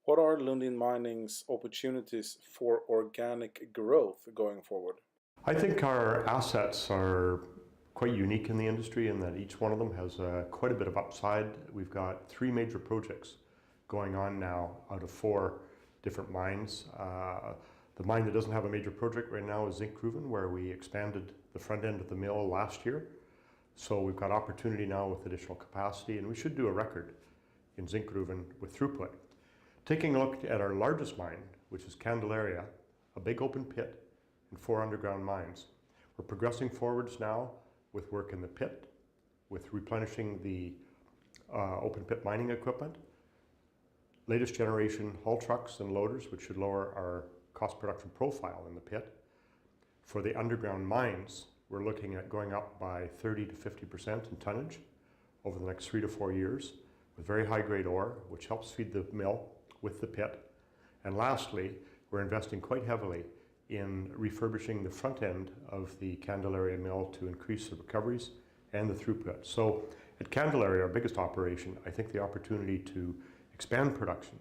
What are Lundin Mining's opportunities for organic growth going forward? I think our assets are quite unique in the industry in that each one of them has quite a bit of upside. We've got three major projects going on now out of four different mines. The mine that doesn't have a major project right now is Zinkgruvan, where we expanded the front end of the mill last year. So we've got opportunity now with additional capacity, and we should do a record in Zinkgruvan with throughput. Taking a look at our largest mine, which is Candelaria, a big open pit and four underground mines. We're progressing forwards now with work in the pit, with replenishing the open pit mining equipment, latest generation haul trucks and loaders, which should lower our cost production profile in the pit. For the underground mines, we're looking at going up by 30 to 50% in tonnage over the next 3 to 4 years with very high grade ore, which helps feed the mill with the pit. And lastly, we're investing quite heavily in refurbishing the front end of the Candelaria mill to increase the recoveries and the throughput. So at Candelaria, our biggest operation, I think the opportunity to expand production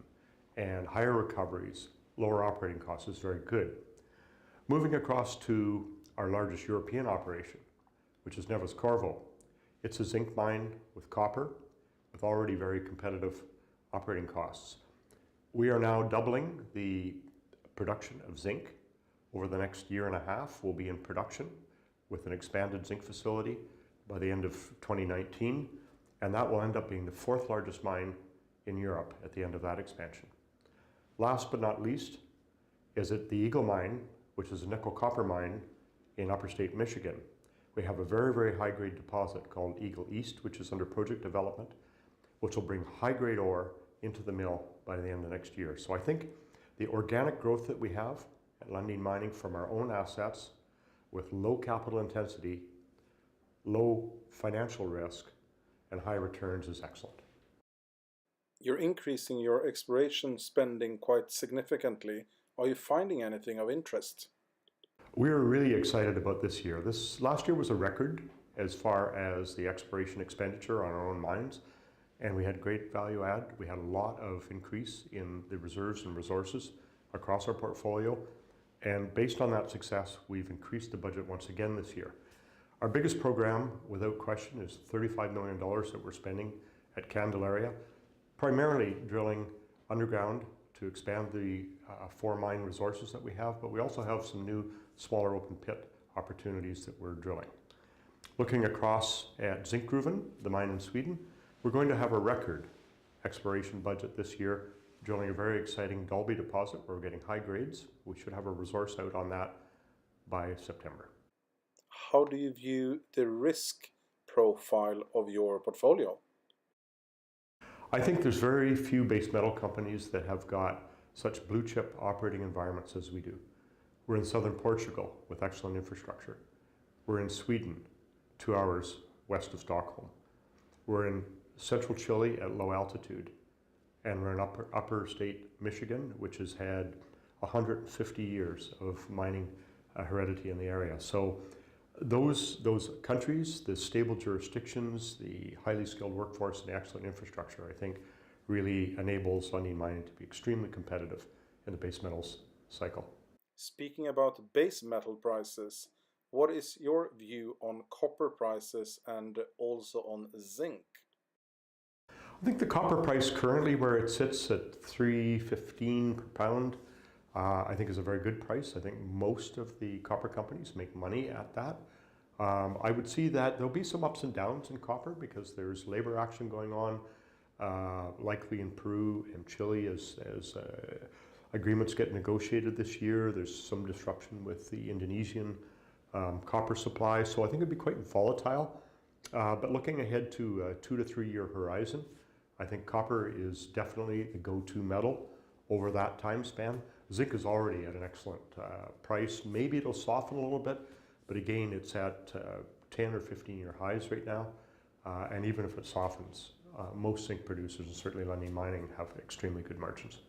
and higher recoveries, lower operating costs is very good. Moving across to our largest European operation, which is Neves-Corvo. It's a zinc mine with copper, with already very competitive operating costs. We are now doubling the production of zinc. Over the next year and a half, we'll be in production with an expanded zinc facility by the end of 2019, and that will end up being the fourth largest mine in Europe at the end of that expansion. Last but not least is at the Eagle Mine, which is a nickel copper mine in upper state Michigan. We have a very, very high-grade deposit called Eagle East, which is under project development, which will bring high-grade ore into the mill by the end of next year. So I think the organic growth that we have at Lundin Mining from our own assets with low capital intensity, low financial risk, and high returns is excellent. You're increasing your exploration spending quite significantly. Are you finding anything of interest? We're really excited about this year. This last year was a record as far as the exploration expenditure on our own mines, and we had great value add. We had a lot of increase in the reserves and resources across our portfolio, and based on that success, we've increased the budget once again this year. Our biggest program, without question, is $35 million that we're spending at Candelaria, primarily drilling underground to expand the four mine resources that we have, but we also have some new smaller open pit opportunities that we're drilling. Looking across at Zinkgruvan, the mine in Sweden, we're going to have a record exploration budget this year, drilling a very exciting Dalby deposit where we're getting high grades. We should have a resource out on that by September. How do you view the risk profile of your portfolio? I think there's very few base metal companies that have got such blue chip operating environments as we do. We're in southern Portugal with excellent infrastructure. We're in Sweden, 2 hours west of Stockholm. We're in central Chile at low altitude. And we're in upper state Michigan, which has had 150 years of mining heredity in the area. So those countries, the stable jurisdictions, the highly skilled workforce, and the excellent infrastructure, I think, really enables Lundin Mining to be extremely competitive in the base metals cycle. Speaking about base metal prices, what is your view on copper prices and also on zinc? I think the copper price currently where it sits at $3.15 per pound, I think is a very good price. I think most of the copper companies make money at that. I would see that there'll be some ups and downs in copper because there's labor action going on, likely in Peru and Chile as agreements get negotiated this year. There's some disruption with the Indonesian copper supply, so I think it'd be quite volatile. But looking ahead to a 2 to 3 year horizon, I think copper is definitely the go-to metal over that time span. Zinc is already at an excellent price. Maybe it'll soften a little bit, but again, it's at 10 or 15 year highs right now. And even if it softens, most zinc producers, and certainly Lundin Mining, have extremely good margins.